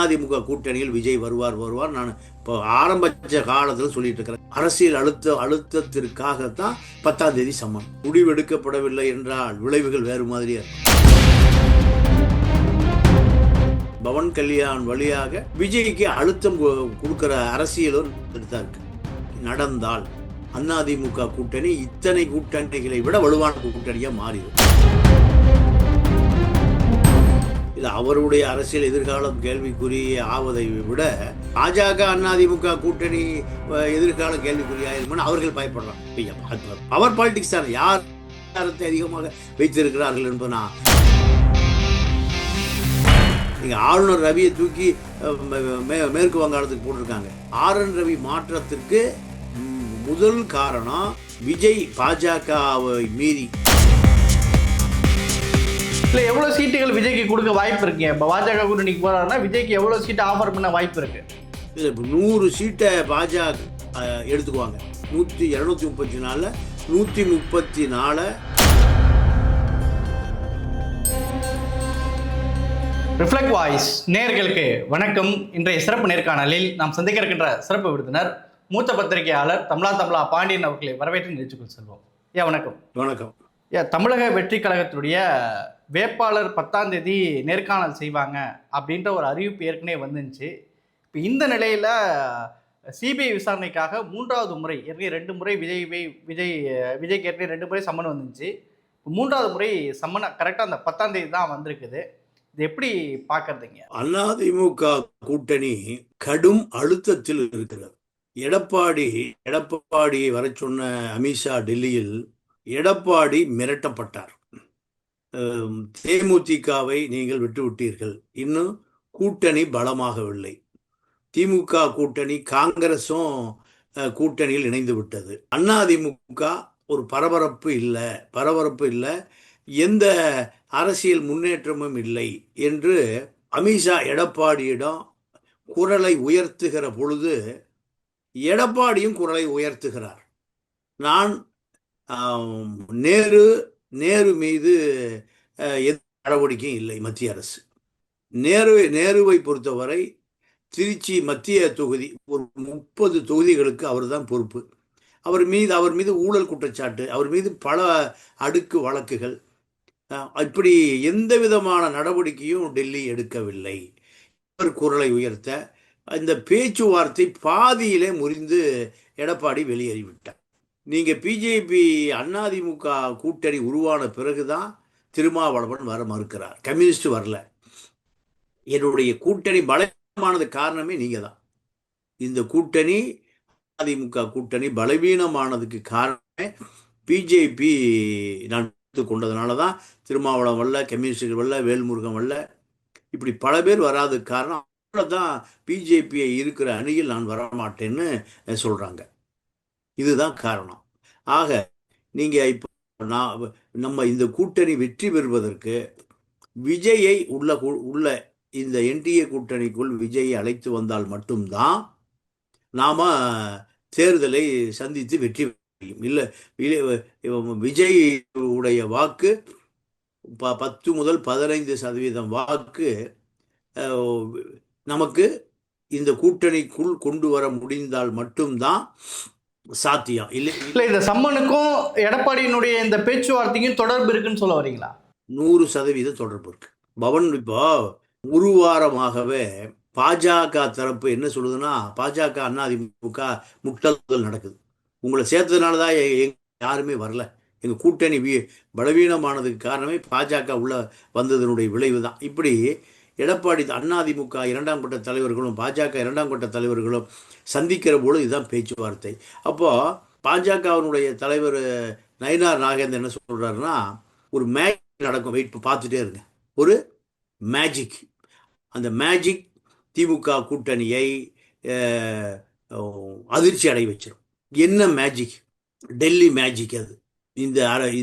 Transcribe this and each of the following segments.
அதிமுக கூட்டணியில் விஜய் வருவார். நான் இப்போ ஆரம்பிச்ச காலத்தில் சொல்லிட்டு இருக்கிறேன். அரசியல் அழுத்தத்திற்காகத்தான் 10ஆம் தேதி சம்மன். முடிவெடுக்கப்படவில்லை என்றால் விளைவுகள் வேறு மாதிரியா இருக்கும். பவன் கல்யாண் வழியாக விஜய்க்கு அழுத்தம் கொடுக்கிற அரசியலும் தான் இருக்கு. நடந்தால் அதிமுக கூட்டணி இத்தனை கூட்டணிகளை விட வலுவான கூட்டணியா மாறிடும். அவருடைய அரசியல் எதிர்காலம் கேள்விக்குறி ஆவதை விட பாஜக அதிமுக கூட்டணி எதிர்காலம் கேள்விக்குறியாயிருக்கும் அவர்கள் பயப்படுறாங்க. பவர் பாலிடிக்ஸ் தான். யார் அதிகமாக வைத்திருக்கிறார்கள் என்பதுனா, நீங்க ஆளுநர் ரவியை தூக்கி மேற்கு வங்காளத்துக்கு போட்டிருக்காங்க. RN ரவி மாற்றத்திற்கு முதல் காரணம் விஜய் பாஜகவை மீறி. இல்லை, எவ்வளோ சீட்டுகள் விஜய்க்கு கொடுக்க வாய்ப்பு இருக்கு? இப்போ பாஜக கூட்டணிக்கு போறாருன்னா விஜய்க்கு எவ்வளோ சீட்டு ஆஃபர் பண்ண வாய்ப்பு இருக்கு? இல்லை, இப்போ 100 சீட்டை பாஜக எடுத்துக்குவாங்க. 234 134. ரிஃப்ளெக்ட் வாய்ஸ் நேயர்களுக்கு வணக்கம். இன்றைய சிறப்பு நேர்காணலில் நாம் சந்திக்க இருக்கின்ற சிறப்பு விருந்தினர் மூத்த பத்திரிகையாளர் தமிழா பாண்டியன் அவர்களை வரவேற்று நிகழ்ச்சிக்குள் செல்வோம். வணக்கம். வணக்கம். தமிழக வெற்றி கழகத்துடைய வேட்பாளர் 10ஆம் தேதி நேர்காணல் செய்வாங்க அப்படின்ற ஒரு அறிவிப்பு ஏற்கனவே வந்துச்சு. இப்போ இந்த நிலையில் சிபிஐ விசாரணைக்காக 3வது முறை, ஏற்கனவே 2 முறை விஜய்க்கு ஏற்கனவே 2 முறை சம்மன் வந்துச்சு. 3வது முறை சம்மன் கரெக்டாக அந்த 10ஆம் தேதி தான் வந்திருக்குது. இது எப்படி பார்க்கறதுங்க? அதிமுக கூட்டணி கடும் அழுத்தத்தில் இருக்கிறது. எடப்பாடியை வர சொன்ன அமித்ஷா டெல்லியில் எடப்பாடி மிரட்டப்பட்டார். தேமுதிகவை நீங்கள் விட்டுவிட்டீர்கள், இன்னும் கூட்டணி பலமாகவில்லை. திமுக கூட்டணி காங்கிரஸும் கூட்டணியில் இணைந்து விட்டது. அதிமுக ஒரு பரபரப்பு இல்லை, எந்த அரசியல் முன்னேற்றமும் இல்லை என்று அமித்ஷா எடப்பாடியிடம் குரலை உயர்த்துகிற பொழுது எடப்பாடியும் குரலை உயர்த்துகிறார். நான் நேரு மீது நடவடிக்கை இல்லை. மத்திய அரசு நேருவை பொறுத்தவரை திருச்சி மத்திய தொகுதி ஒரு 30 தொகுதிகளுக்கு அவர் தான் பொறுப்பு. அவர் மீது ஊழல் குற்றச்சாட்டு, அவர் மீது பல அடுக்கு வழக்குகள், இப்படி எந்த விதமான நடவடிக்கையும் டெல்லி எடுக்கவில்லை. அவர் குரலை உயர்த்த இந்த பேச்சுவார்த்தை பாதியிலே முறிந்து எடப்பாடி வெளியேறிவிட்டார். நீங்க பிஜேபி அதிமுக கூட்டணி உருவான பிறகுதான் திருமாவளவன் வர மறுக்கிறார். கம்யூனிஸ்ட் வரல. என்னுடைய கூட்டணி பலவீனமானது காரணமே நீங்க தான். இந்த கூட்டணி அதிமுக கூட்டணி பலவீனமானதுக்கு காரணமே பிஜேபி நான் கொண்டதுனால தான். திருமாவளவன் வரல, கம்யூனிஸ்டுகள் வரல, வேல்முருகன் வரல, இப்படி பல பேர் வராத காரணம் தான் பிஜேபியை இருக்கிற அணியில் நான் வரமாட்டேன்னு சொல்றாங்க. இதுதான் காரணம். ஆக நீங்க இப்போ நம்ம இந்த கூட்டணி வெற்றி பெறுவதற்கு விஜயை உள்ள இந்த என்டிஏ கூட்டணிக்குள் விஜயை அழைத்து வந்தால் மட்டும்தான் நாம தேர்தலை சந்தித்து வெற்றி பெற முடியும். இல்லை, விஜய் உடைய வாக்கு 10 முதல் 15% வாக்கு நமக்கு இந்த கூட்டணிக்குள் கொண்டு வர முடிந்தால் மட்டும்தான் சாத்தியம். இல்லை, இந்த சம்மனுக்கும் எடப்பாடியினுடைய இந்த பேச்சுவார்த்தைக்கும் தொடர்பு இருக்குன்னு சொல்ல வரீங்களா? 100% தொடர்பு இருக்கு. பவன் இப்போ ஒரு வாரமாகவே பாஜக தரப்பு என்ன சொல்லுதுன்னா, பாஜக அதிமுக முட்டல்கள் நடக்குது. உங்களை சேர்த்ததுனாலதான் யாருமே வரல. எங்க கூட்டணி பலவீனமானதுக்கு காரணமே பாஜக உள்ள வந்ததனுடைய விளைவு தான். இப்படி எடப்பாடி அதிமுக 2ஆம் கட்ட தலைவர்களும் பாஜக 2ஆம் கட்ட தலைவர்களும் சந்திக்கிற பொழுது இதுதான் பேச்சுவார்த்தை. அப்போ பாஜகவினுடைய தலைவர் நயினார் நாகேந்திரன் என்ன சொல்றாருன்னா, ஒரு மேஜிக் நடக்கும், வெயிட் பார்த்துட்டே இருங்க. ஒரு மேஜிக். அந்த மேஜிக் திமுக கூட்டணியை அதிர்ச்சி அடைய வச்சிடும். என்ன மேஜிக்? டெல்லி மேஜிக். அது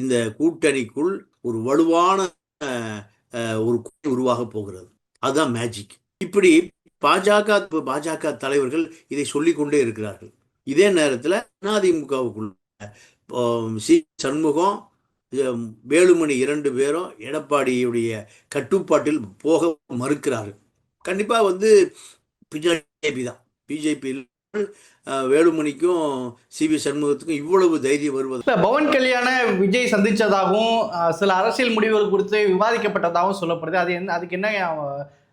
இந்த கூட்டணிக்குள் ஒரு வலுவான ஒரு கூட்டணி உருவாக போகிறது. அதுதான் மேஜிக். இப்படி பாஜக தலைவர்கள் இதை சொல்லிக்கொண்டே இருக்கிறார்கள். இதே நேரத்தில் அதிமுகவுக்குள்ள சண்முகம், வேலுமணி 2 பேரும் எடப்பாடியுடைய கட்டுப்பாட்டில் போக மறுக்கிறார்கள். கண்டிப்பாக வந்து பிஜேபி தான். பிஜேபி வேலுமணிக்கும் சிவி சண்முகத்துக்கும் இவ்வளவு தைரியம் வருவது. இல்ல பவன் கல்யாண விஜய் சந்திச்சதாகவும் சில அரசியல் முடிவுகள் குறித்து விவாதிக்கப்பட்டதாகவும் சொல்லப்படுது. அது என்ன, அதுக்கு என்ன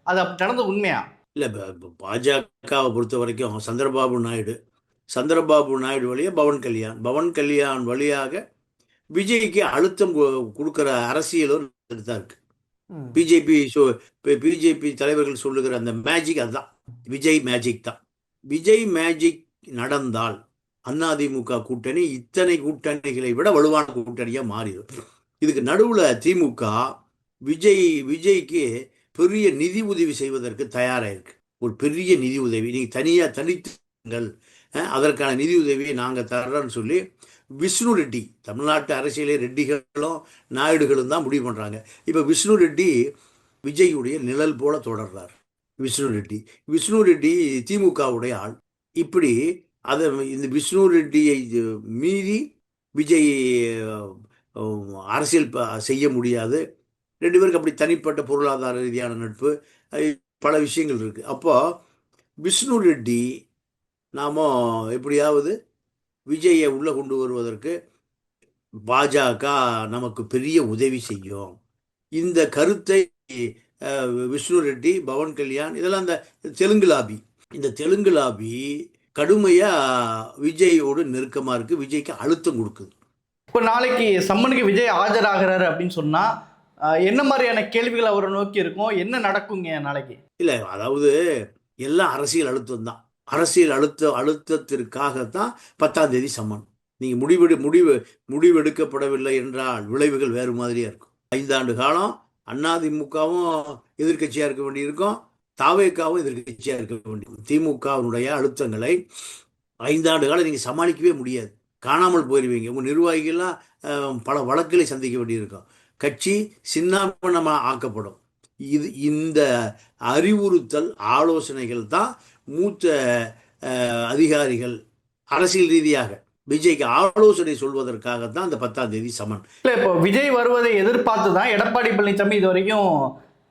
அது அப்படி நடந்த உண்மையா? இல்லை, பாஜகவை பொறுத்த வரைக்கும் சந்திரபாபு நாயுடு வழியாக பவன் கல்யாண் வழியாக விஜய்க்கு அழுத்தம் கொடுக்குற அரசியலும் தான் இருக்கு. பிஜேபி தலைவர்கள் சொல்லுகிற அந்த மேஜிக் அதுதான், விஜய் மேஜிக் தான். விஜய் மேஜிக் நடந்தால் அதிமுக கூட்டணி இத்தனை கூட்டணிகளை விட வலுவான கூட்டணியாக மாறிடும். இதுக்கு நடுவில் திமுக விஜய்க்கு பெரிய நிதி உதவி செய்வதற்கு தயாராக இருக்கு. ஒரு பெரிய நிதி உதவி, நீங்கள் தனித்துங்கள், அதற்கான நிதி உதவியை நாங்கள் தர்றோன்னு சொல்லி விஷ்ணு ரெட்டி, தமிழ்நாட்டு அரசியலே ரெட்டிகளும் நாயுடுகளும் தான் முடிவு பண்ணுறாங்க. இப்போ விஷ்ணு ரெட்டி விஜயுடைய நிழல் போல தொடர்றார். விஷ்ணு ரெட்டி திமுகவுடைய ஆள். இப்படி அதை இந்த விஷ்ணு ரெட்டியை மீறி விஜய் அரசியல் செய்ய முடியாது. ரெண்டு பேருக்கு அப்படி தனிப்பட்ட பொருளாதார ரீதியான நட்பு, பல விஷயங்கள் இருக்குது. அப்போ விஷ்ணு ரெட்டி நாம எப்படியாவது விஜயை உள்ளே கொண்டு வருவதற்கு பாஜக நமக்கு பெரிய உதவி செய்யும். இந்த கருத்தை விஷ்ணு ரெட்டி, பவன் கல்யாண், இதெல்லாம் இந்த தெலுங்கு லாபி கடுமையாக விஜயோடு நெருக்கமாக இருக்குது, விஜய்க்கு அழுத்தம் கொடுக்குது. இப்போ நாளைக்கு சம்மனுக்கு விஜய் ஆஜராகிறாரு அப்படின்னு சொன்னால் என்ன மாதிரியான கேள்விகள் அவரை நோக்கி இருக்கும், என்ன நடக்குங்க நாளைக்கு? இல்லை, அதாவது எல்லாம் அரசியல் அழுத்தம் தான். அழுத்தத்திற்காகத்தான் 10ஆம் தேதி சம்மன். நீங்கள் முடிவெடுக்கப்படவில்லை என்றால் விளைவுகள் வேறு மாதிரியாக இருக்கும். 5 ஆண்டு காலம் அதிமுகவும் எதிர்கட்சியாக இருக்க வேண்டியிருக்கும், தாவேக்காவும் எதிர்கட்சியாக இருக்க வேண்டியிருக்கும். திமுகவினுடைய அழுத்தங்களை 5 ஆண்டு காலம் நீங்கள் சமாளிக்கவே முடியாது, காணாமல் போயிடுவீங்க. உங்கள் நிர்வாகிகள்லாம் பல வழக்குகளை சந்திக்க வேண்டியிருக்கும், கட்சி சின்னாபின்னமாக ஆக்கப்படும். இந்த அறிவுறுத்தல் ஆலோசனைகள் தான் மூத்த அதிகாரிகள் அரசியல் ரீதியாக விஜய்க்கு ஆலோசனை சொல்வதற்காகத்தான் அந்த 10ஆம் தேதி சமன். இல்லை, இப்போ விஜய் வருவதை எதிர்பார்த்து தான் எடப்பாடி பழனிசாமி இது வரைக்கும்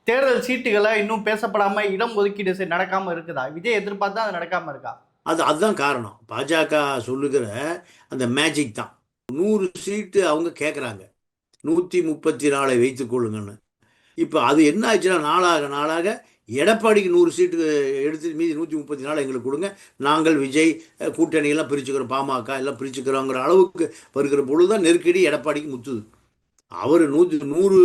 தேர்தல் சீட்டுகளை இன்னும் பேசப்படாமல் இடம் ஒதுக்கீடு நடக்காமல் இருக்குதா? விஜய் எதிர்பார்த்து தான் அது நடக்காமல் இருக்கா? அதுதான் காரணம். பாஜக சொல்லுகிற அந்த மேஜிக் தான். 100 சீட்டு அவங்க கேட்குறாங்க, 134 வைத்துக் கொள்ளுங்கன்னு. இப்போ அது என்ன ஆச்சுன்னா, நாளாக எடப்பாடிக்கு 100 சீட்டு எடுத்து மீதி 134 எங்களுக்கு கொடுங்க, நாங்கள் விஜய் கூட்டணியெல்லாம் பிரிச்சுக்கிறோம், பாமக எல்லாம் பிரிச்சுக்கிறோங்கிற அளவுக்கு வருகிற பொழுது தான் நெருக்கடி எடப்பாடிக்கு முத்துது. அவர் 100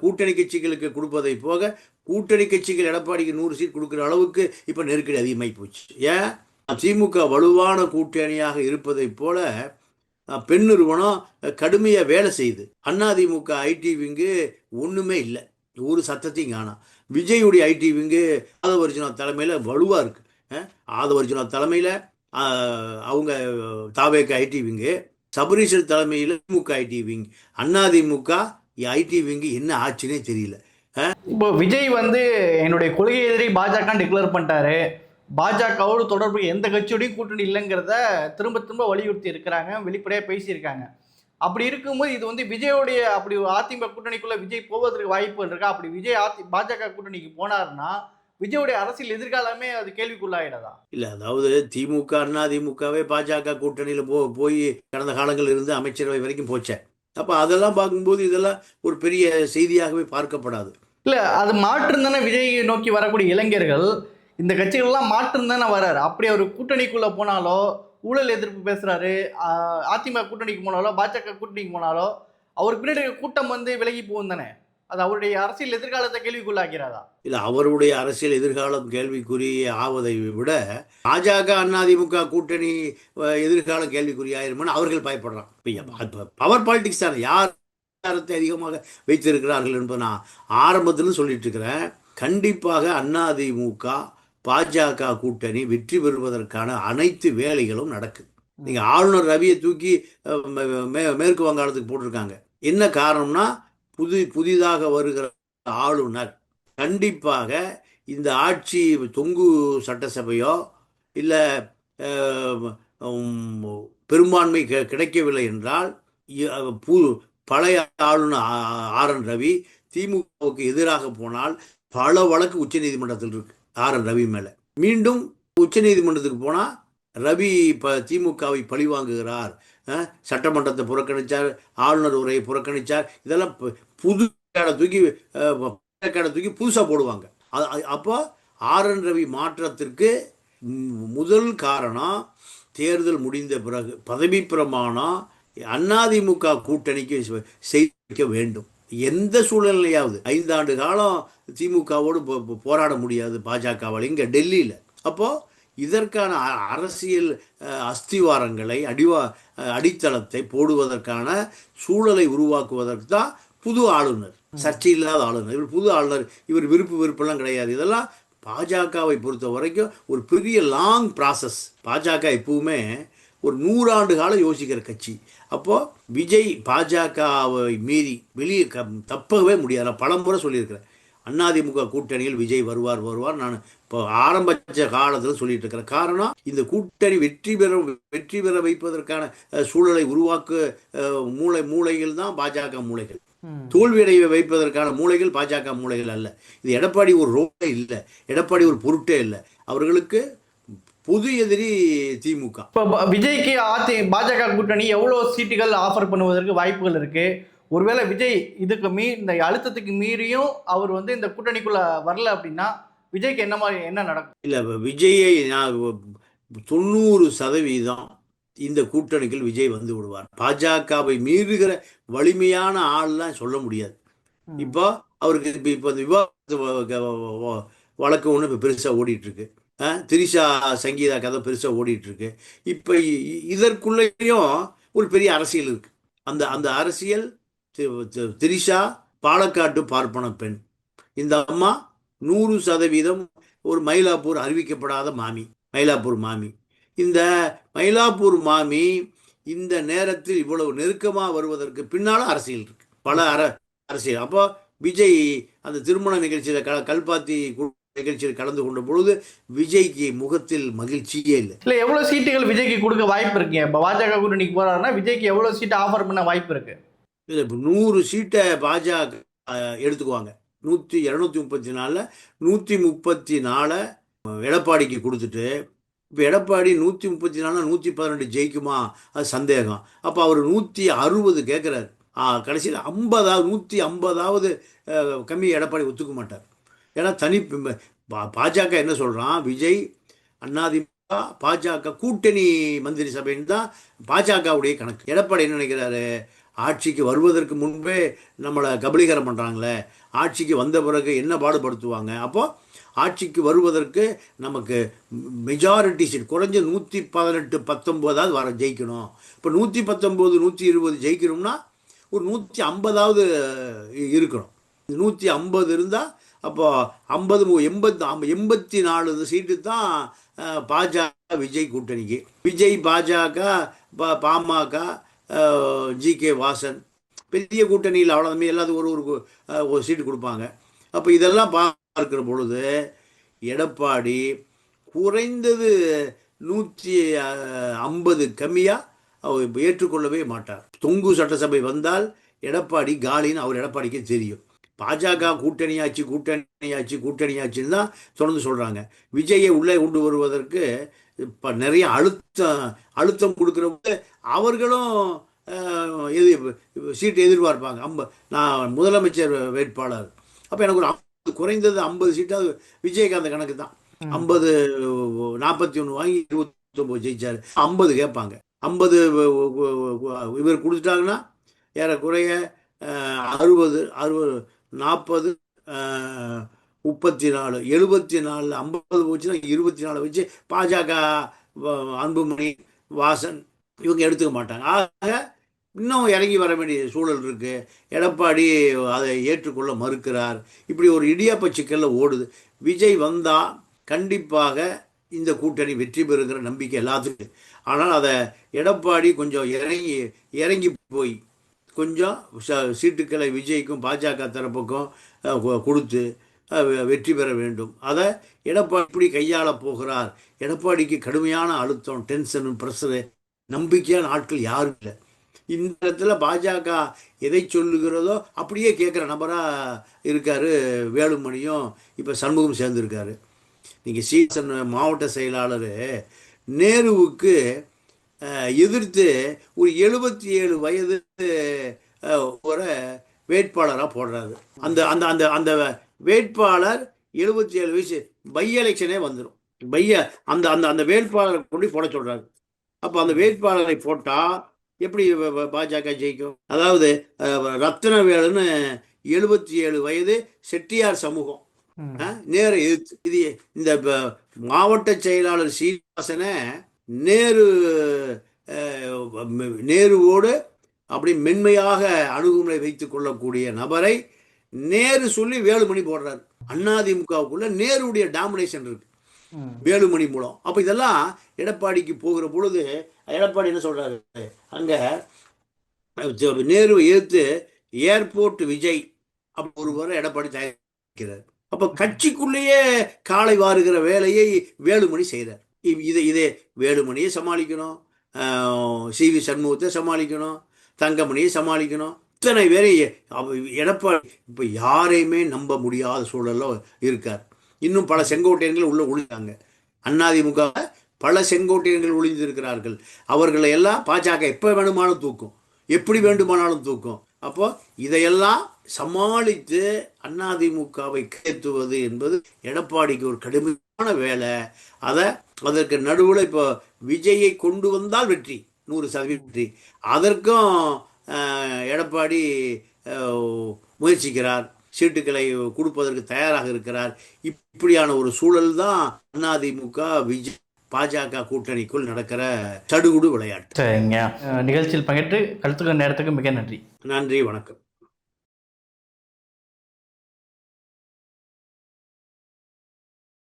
கூட்டணி கட்சிகளுக்கு கொடுப்பதை போக கூட்டணி கட்சிகள் எடப்பாடிக்கு 100 சீட் கொடுக்குற அளவுக்கு இப்போ நெருக்கடி அதிகமாகி போச்சு. ஏன்? திமுக வலுவான கூட்டணியாக இருப்பதை போல பெண் நிறுவனம் கடுமையாக வேலை செய்யுது. அதிமுக ஐடி விங்கு ஒன்றுமே இல்லை, ஒரு சத்தத்தையும் காணோம். விஜயுடைய ஐடி விங்கு ஆதவர்ஜுனா தலைமையில் வலுவாக இருக்குது. ஆதவர்ஜுனா தலைமையில் அவங்க தாவேக்க ஐடி விங்கு, சபரீஷர் தலைமையில் DMK IT wing, AIADMK IT wing என்ன ஆச்சுன்னே தெரியல. இப்போ விஜய் என்னுடைய கொள்கை எதிரி பாஜக டிக்ளேர் பண்ணிட்டாரு, பாஜகவோடு தொடர்பு எந்த கட்சியோடையும் கூட்டணி இல்லைங்கிறத திரும்ப வலியுறுத்தி இருக்கிறாங்க, வெளிப்படையாக பேசியிருக்காங்க. அப்படி இருக்கும்போது இது விஜயோடைய அப்படி அதிமுக கூட்டணிக்குள்ள விஜய் போவதற்கு வாய்ப்புகள் இருக்கா? அப்படி விஜய் பாஜக கூட்டணிக்கு போனார்னா விஜயோடைய அரசியல் எதிர்காலமே அது கேள்விக்குள்ளாயிடாதா? இல்லை, அதாவது திமுக அதிமுகவே பாஜக கூட்டணியில் போய் கடந்த காலங்கள் இருந்து அமைச்சரவை வரைக்கும் போச்சேன். அப்போ அதெல்லாம் பார்க்கும்போது இதெல்லாம் ஒரு பெரிய செய்தியாகவே பார்க்கப்படாது. இல்லை, அது மாற்றம் தானே விஜய் நோக்கி வரக்கூடிய இளைஞர்கள், இந்த கட்சிகள்லாம் மாற்றம் தானே வர்றாரு. அப்படி அவர் கூட்டணிக்குள்ளே போனாலோ, ஊழல் எதிர்ப்பு பேசுகிறாரு, அதிமுக கூட்டணிக்கு போனாலோ, பாஜக கூட்டணிக்கு போனாலோ அவருக்கு பின்னாடி கூட்டம் விலகி போகும் தானே. அது அவருடைய அரசியல் எதிர்காலத்தை கேள்விக்குள்ளாக்கிறாரா? இல்லை, அவருடைய அரசியல் எதிர்காலம் கேள்விக்குறி ஆவதை விட பாஜக அதிமுக கூட்டணி எதிர்காலம் கேள்விக்குறி ஆயிருமான்னு அவர்கள் பயப்படுறாங்க. பவர் பாலிடிக்ஸ் தானே, யார் அதிகாரத்தை அதிகமாக வைத்திருக்கிறார்கள் என்பதை நான் ஆரம்பத்திலும் சொல்லிட்டு இருக்கிறேன். கண்டிப்பாக அதிமுக பாஜக கூட்டணி வெற்றி பெறுவதற்கான அனைத்து வேலைகளும் நடக்குது. நீங்கள் ஆளுநர் ரவியை தூக்கி மேற்கு வங்காளத்துக்கு போட்டிருக்காங்க. என்ன காரணம்னா, புதிதாக வருகிற ஆளுநர் கண்டிப்பாக இந்த ஆட்சி தொங்கு சட்டசபையோ இல்லை பெரும்பான்மை கிடைக்கவில்லை என்றால் பழைய ஆளுநர் RN ரவி திமுகவுக்கு எதிராக போனால் பல வழக்கு உச்ச நீதிமன்றத்தில் இருக்கு. ரவி மேலே. மீண்டும் உச்சநீதிமன்றத்துக்கு போனால் ரவி திமுகவை பழிவாங்குகிறார், சட்டமன்றத்தை புறக்கணித்தார், ஆளுநர் உரையை புறக்கணித்தார், இதெல்லாம் புது தூக்கி தூக்கி புதுசாக போடுவாங்க. அப்போ ரவி மாற்றத்திற்கு முதல் காரணம் தேர்தல் முடிந்த பிறகு பதவி பிரமாணம் அதிமுக கூட்டணிக்கு செய்ய வேண்டும். எந்த சூழ்நிலையாவது 5 ஆண்டு காலம் திமுகவோடு போராட முடியாது பாஜகவால் இங்கே டெல்லியில். அப்போது இதற்கான அரசியல் அஸ்திவாரங்களை அடித்தளத்தை போடுவதற்கான சூழலை உருவாக்குவதற்கு தான் புது ஆளுநர், சர்ச்சை இல்லாத ஆளுநர். இவர் புது ஆளுநர், இவர் விருப்பெல்லாம் கிடையாது. இதெல்லாம் பாஜகவை பொறுத்த வரைக்கும் ஒரு பெரிய லாங் ப்ராசஸ். பாஜக எப்பவுமே ஒரு 100 ஆண்டு காலம் யோசிக்கிற கட்சி. அப்போது விஜய் பாஜகவை மீறி வெளியே தப்பவே முடியாது. நான் பலமுறை சொல்லியிருக்கிறேன், அதிமுக கூட்டணியில் விஜய் வருவார். நான் இப்போ ஆரம்பித்த காலத்தில் சொல்லிட்டு இருக்கிற காரணம், இந்த கூட்டணி வெற்றி பெற வைப்பதற்கான சூழலை உருவாக்க மூளைகள் தான் பாஜக மூளைகள். தோல்வியடைய வைப்பதற்கான மூளைகள் பாஜக மூளைகள் அல்ல. இது எடப்பாடி ஒரு ரோலே இல்லை, எடப்பாடி ஒரு பொருட்டே இல்லை. அவர்களுக்கு பொது எதிரி திமுக. இப்போ விஜய்க்கு பாஜக கூட்டணி எவ்வளோ சீட்டுகள் ஆஃபர் பண்ணுவதற்கு வாய்ப்புகள் இருக்கு? ஒருவேளை விஜய் இதுக்கு இந்த அழுத்தத்துக்கு மீறியும் அவர் இந்த கூட்டணிக்குள்ள வரல அப்படின்னா விஜய்க்கு என்ன நடக்கும்? இல்லை, விஜயை 90% இந்த கூட்டணிகள் விஜய் வந்து விடுவார். பாஜகவை மீறுகிற வலிமையான ஆள்லாம் சொல்ல முடியாது. இப்போ அவருக்கு இப்போ இந்த விவாத வழக்கு ஒன்று இப்போ பெருசாக ஓடிட்டு இருக்கு. திரிஷா சங்கீதா கதை பெருசாக ஓடிட்டு இருக்கு. இப்போ இதற்குள்ளேயும் ஒரு பெரிய அரசியல் இருக்கு. அந்த அரசியல், திரிஷா பாலக்காட்டு பார்ப்பன பெண், இந்த அம்மா 100% ஒரு மயிலாப்பூர் அறிவிக்கப்படாத மாமி, மயிலாப்பூர் மாமி. இந்த மயிலாப்பூர் மாமி இந்த நேரத்தில் இவ்வளவு நெருக்கமாக வருவதற்கு பின்னாலும் அரசியல் இருக்கு, பல அரசியல். அப்போ விஜய் அந்த திருமண நிகழ்ச்சியில் கல்பாத்தி நிகழ்ச்சியில் கலந்து கொண்ட பொழுது விஜய்க்கு முகத்தில் மகிழ்ச்சியே இல்லை. இல்லை, எவ்வளோ சீட்டுகள் விஜய்க்கு கொடுக்க வாய்ப்பு இருக்கு? இப்போ பாஜக கூட்டணிக்கு போறாருன்னா விஜய்க்கு எவ்வளோ சீட்டு ஆஃபர் பண்ண வாய்ப்பு இருக்கு? இல்லை, இப்போ 100 சீட்டை பாஜக எடுத்துக்குவாங்க. 234 134 எடப்பாடிக்கு கொடுத்துட்டு, இப்போ எடப்பாடி 134 112 ஜெயிக்குமா? அது சந்தேகம். அப்போ அவர் 160 கேட்குறாரு. கடைசியில் 150 கம்மி எடப்பாடி ஒத்துக்க மாட்டார். ஏன்னா பாஜக என்ன சொல்கிறான், விஜய் அதிமுக பாஜக கூட்டணி மந்திரி சபைன்னு தான் பாஜகவுடைய கணக்கு. எடப்பாடி என்ன நினைக்கிறாரு, ஆட்சிக்கு வருவதற்கு முன்பே நம்மளை கபலீகரம் பண்ணுறாங்களே, ஆட்சிக்கு வந்த பிறகு என்ன பாடுபடுத்துவாங்க? அப்போது ஆட்சிக்கு வருவதற்கு நமக்கு மெஜாரிட்டி சீட் குறைஞ்ச 118 19 வர ஜெயிக்கணும். இப்போ 119 120 ஜெயிக்கணும்னா ஒரு 150 இருக்கணும். 150 இருந்தால் அப்போ 84 சீட்டு தான் பாஜக விஜய் கூட்டணிக்கு. விஜய் பாஜக பாமக ஜி.கே. வாசன் பெரிய கூட்டணியில் அவ்வளோமே எல்லாத்துக்கும் ஒரு சீட்டு கொடுப்பாங்க. அப்போ இதெல்லாம் பார்க்கிற பொழுது எடப்பாடி குறைந்தது 150 கம்மியாக ஏற்றுக்கொள்ளவே மாட்டார். தொங்கு சட்டசபை வந்தால் எடப்பாடி காலின்னு எடப்பாடிக்கே தெரியும். பாஜக கூட்டணியாச்சுன்னு தான் தொடர்ந்து சொல்கிறாங்க. விஜயை உள்ளே கொண்டு வருவதற்கு இப்போ நிறைய அழுத்தம் கொடுக்குறவங்க அவர்களும் சீட்டு எதிர்பார்ப்பாங்க. நான் முதலமைச்சர் வேட்பாளர், அப்போ எனக்கு ஒரு குறைந்தது 50 சீட்டாவது விஜயகாந்த் கணக்கு தான். 50 41 வாங்கி 29 ஜெயிச்சார். 50 கேட்பாங்க. 50 இவர் கொடுத்துட்டாங்கன்னா ஏறக்குறைய 60 40 34 74 50 போச்சுன்னா 24 வச்சு பாஜக அன்புமணி வாசன் இவங்க எடுத்துக்க மாட்டாங்க. ஆக இன்னும் இறங்கி வர வேண்டிய சூழல் இருக்குது. எடப்பாடி அதை ஏற்றுக்கொள்ள மறுக்கிறார். இப்படி ஒரு இடியாப்ப சிக்கலில் ஓடுது. விஜய் வந்தால் கண்டிப்பாக இந்த கூட்டணி வெற்றி பெறுகிற நம்பிக்கை எல்லாத்துக்கும். ஆனால் அதை எடப்பாடி கொஞ்சம் இறங்கி போய் கொஞ்சம் சீட்டுக்களை விஜய்க்கும் பாஜக தரப்புக்கும் கொடுத்து வெற்றி பெற வேண்டும். அதை எடப்பாடி இப்படி கையாள போகிறார். எடப்பாடிக்கு கடுமையான அழுத்தம், டென்ஷனு, ப்ரெஷரு, நம்பிக்கையான ஆட்கள் யாரும் இல்லை. இந்த இடத்துல பாஜக எதை சொல்லுகிறதோ அப்படியே கேட்குற நபராக இருக்கார் வேலுமணியும். இப்போ சண்முகம் சேர்ந்துருக்காரு. நீங்கள் சீசன் மாவட்ட செயலாளர் நேருவுக்கு எதிர்த்து ஒரு 77 வயது ஒரு வேட்பாளராக போடுறாரு. அந்த அந்த அந்த அந்த வேட்பாளர் 77 வயசு, பை எலெக்ஷனே வந்துடும். அந்த அந்த அந்த வேட்பாளரை கொண்டு போட சொல்றாரு. அப்போ அந்த வேட்பாளரை போட்டால் எப்படி பாஜக ஜெயிக்கும்? அதாவது ரத்னவேலுன்னு 77 வயது செட்டியார் சமூகம் நேர எதிர்த்து. இது இந்த மாவட்ட செயலாளர் சீனிவாசனை நேருவோடு அப்படி மென்மையாக அணுகுமுறை வைத்துக் கொள்ளக்கூடிய நபரை நேரு சொல்லி வேலுமணி போடுறாரு. அதிமுகவுக்குள்ள நேருடைய டாமினேஷன் இருக்கு வேலுமணி மூலம். அப்ப இதெல்லாம் எடப்பாடிக்கு போகிற பொழுது எடப்பாடி என்ன சொல்றாரு, அங்க நேருவை எதிர்த்து ஏர்போர்ட் விஜய் அப்படி ஒருவரை எடப்பாடி தயாரிக்கிறார். அப்ப கட்சிக்குள்ளேயே காலை வாருகிற வேலையை வேலுமணி செய்கிறார். இதே வேலுமணியை சமாளிக்கணும், சி.வி. சண்முகத்தை சமாளிக்கணும், தங்கமணியை சமாளிக்கணும். இத்தனை பேரை எடப்பாடி இப்போ யாரையுமே நம்ப முடியாத சூழல்ல இருக்கார். இன்னும் பல செங்கோட்டையர்கள் உள்ள ஒழிஞ்சாங்க. அதிமுக பல செங்கோட்டையர்கள் ஒளிந்திருக்கிறார்கள். அவர்களை எல்லாம் பாஜக எப்போ வேணுமானாலும் தூக்கும், எப்படி வேண்டுமானாலும் தூக்கும். அப்போ இதையெல்லாம் சமாளித்து அதிமுகவை கேத்துவது என்பது எடப்பாடிக்கு ஒரு கடுமையான வேலை. அதற்கு நடுவில் இப்போ விஜயை கொண்டு வந்தால் வெற்றி, 100% வெற்றி. அதற்கும் எடப்பாடி முயற்சிக்கிறார், சீட்டுக்களை கொடுப்பதற்கு தயாராக இருக்கிறார். இப்படியான ஒரு சூழல் தான் அதிமுக விஜய் பாஜக கூட்டணிக்குள் நடக்கிற சடுகுடு விளையாட்டு. நிகழ்ச்சியில் பங்கேற்று கருத்துக்கள் நேரத்துக்கு மிக நன்றி. நன்றி, வணக்கம்.